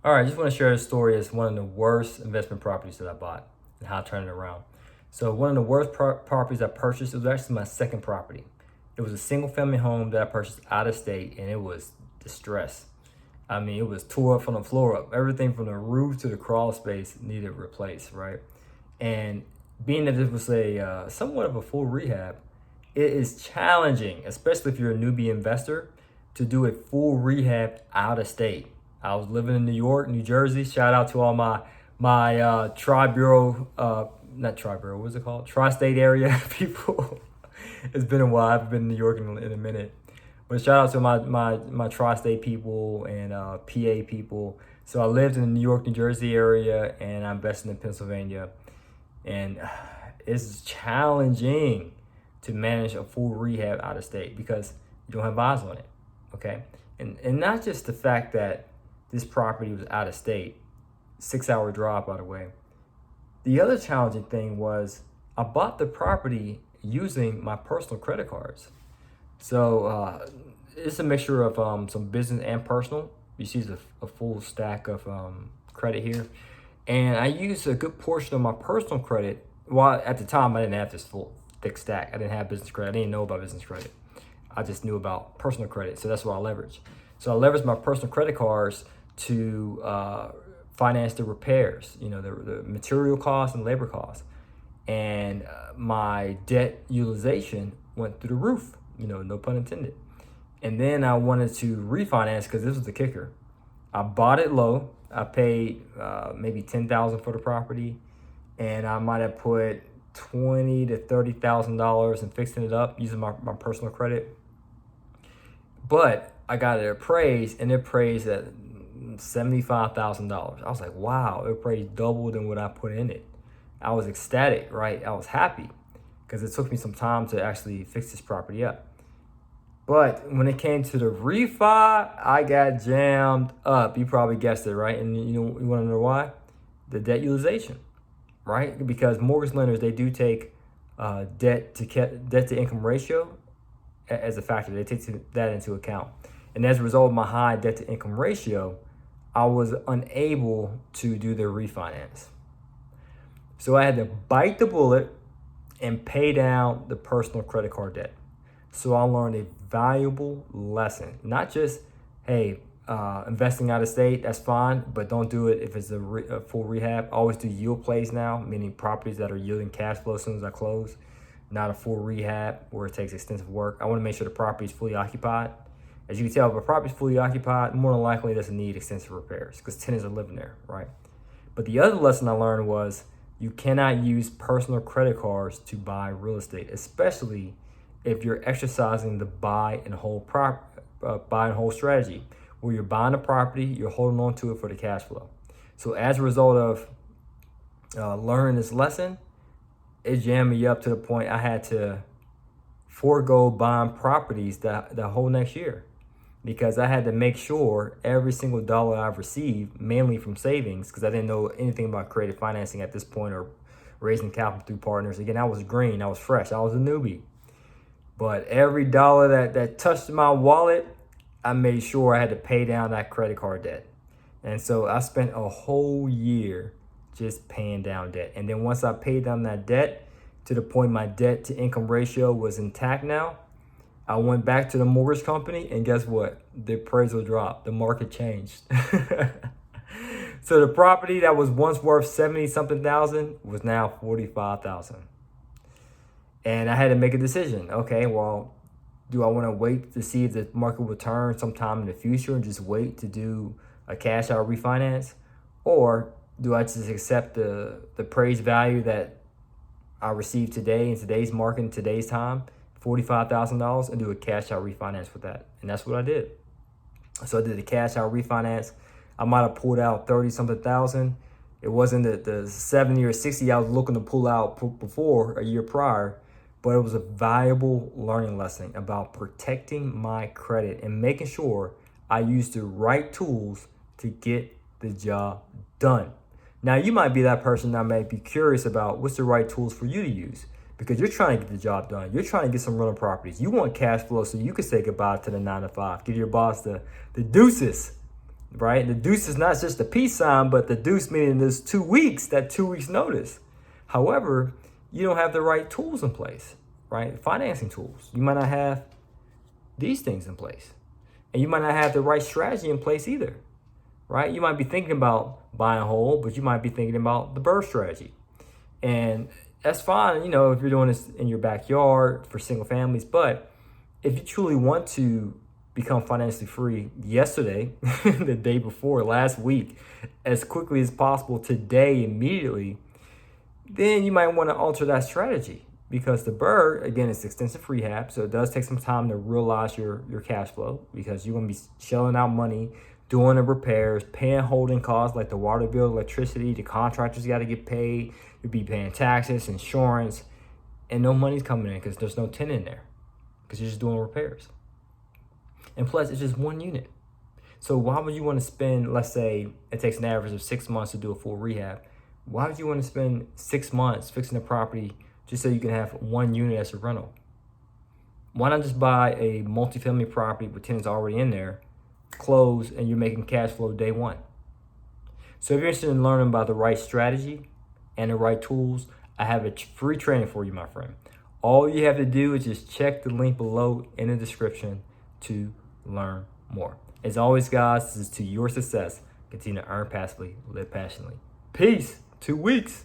All right, I just want to share a story as one of the worst investment properties that I bought and how I turned it around. So one of the worst properties I purchased, it was actually my second property. It was a single family home that I purchased out of state, and it was distressed. I mean, it was tore up from the floor up. Everything from the roof to the crawl space needed replaced, right? And being that it was a somewhat of a full rehab, it is challenging, especially if you're a newbie investor, to do a full rehab out of state. I was living in New York, New Jersey. Shout out to all my tri-bureau, not tri-bureau, what's it called? Tri-state area people. It's been a while. I haven't been in New York in a minute. But shout out to my tri-state people and PA people. So I lived in the New York, New Jersey area, and I invested in Pennsylvania. And it's challenging to manage a full rehab out of state because you don't have eyes on it, okay? And not just the fact that this property was out of state, 6-hour drive, by the way. The other challenging thing was I bought the property using my personal credit cards. So it's a mixture of some business and personal. You see a full stack of credit here. And I used a good portion of my personal credit. Well, at the time, I didn't have this full thick stack. I didn't have business credit. I didn't know about business credit. I just knew about personal credit. So that's what I leveraged. So I leveraged my personal credit cards to finance the repairs, the material costs and labor costs. And my debt utilization went through the roof, no pun intended. And then I wanted to refinance because this was the kicker. I bought it low. I paid maybe $10,000 for the property, and I might have put $20,000 to $30,000 in fixing it up using my personal credit. But I got it appraised, and it appraised at $75,000. I was like, wow, it appraised double than what I put in it. I was ecstatic, right? I was happy because it took me some time to actually fix this property up. But when it came to the refi, I got jammed up. You probably guessed it, right? And you want to know why? The debt utilization, right? Because mortgage lenders, they do take debt to income ratio as a factor. They take that into account. And as a result of my high debt to income ratio, I was unable to do the refinance. So I had to bite the bullet and pay down the personal credit card debt. So I learned a valuable lesson. Not just, hey, investing out of state, that's fine, but don't do it if it's a full rehab. I always do yield plays now, meaning properties that are yielding cash flow as soon as I close, not a full rehab where it takes extensive work. I want to make sure the property is fully occupied. As you can tell, if a property is fully occupied, more than likely it doesn't need extensive repairs because tenants are living there, right? But the other lesson I learned was you cannot use personal credit cards to buy real estate, especially if you're exercising the buy and hold strategy, where you're buying a property, you're holding on to it for the cash flow. So as a result of learning this lesson, it jammed me up to the point I had to forego buying properties the whole next year, because I had to make sure every single dollar I've received, mainly from savings, because I didn't know anything about creative financing at this point or raising capital through partners. Again, I was green, I was fresh, I was a newbie. But every dollar that touched my wallet, I made sure I had to pay down that credit card debt. And so I spent a whole year just paying down debt. And then once I paid down that debt to the point my debt to income ratio was intact now, I went back to the mortgage company, and guess what? The appraisal dropped. The market changed. So the property that was once worth 70-something thousand was now 45,000. And I had to make a decision. Okay, well, do I want to wait to see if the market will turn sometime in the future and just wait to do a cash out refinance? Or do I just accept the appraised value that I received today in today's market, in today's time, $45,000, and do a cash out refinance with that? And that's what I did. So I did a cash out refinance. I might have pulled out 30-something thousand. It wasn't the 70 or 60 I was looking to pull out before, a year prior. But it was a valuable learning lesson about protecting my credit and making sure I used the right tools to get the job done. Now, you might be that person that may be curious about what's the right tools for you to use, because you're trying to get the job done. You're trying to get some rental properties. You want cash flow so you can say goodbye to the 9 to 5. Give your boss the deuces. right? The deuce is not just a peace sign, but the deuce meaning there's 2 weeks, that 2 weeks notice. However, you don't have the right tools in place, right? Financing tools. You might not have these things in place. And you might not have the right strategy in place either, right? You might be thinking about buying whole, but you might be thinking about the bird strategy. And that's fine, you know, if you're doing this in your backyard for single families. But if you truly want to become financially free yesterday, the day before, last week, as quickly as possible, today, immediately, then you might want to alter that strategy. Because the bird, again, is extensive rehab, so it does take some time to realize your cash flow, because you're going to be shelling out money, doing the repairs, paying holding costs like the water bill, electricity, the contractors got to get paid, you'll be paying taxes, insurance, and no money's coming in because there's no tenant in there, because you're just doing repairs. And plus, it's just one unit. So why would you want to spend, let's say it takes an average of 6 months to do a full rehab, why would you want to spend 6 months fixing the property just so you can have one unit as a rental? Why not just buy a multifamily property with tenants already in there, close, and you're making cash flow day one? So if you're interested in learning about the right strategy and the right tools, I have a free training for you, my friend. All you have to do is just check the link below in the description to learn more. As always, guys, this is to your success. Continue to earn passively, live passionately. Peace. 2 weeks.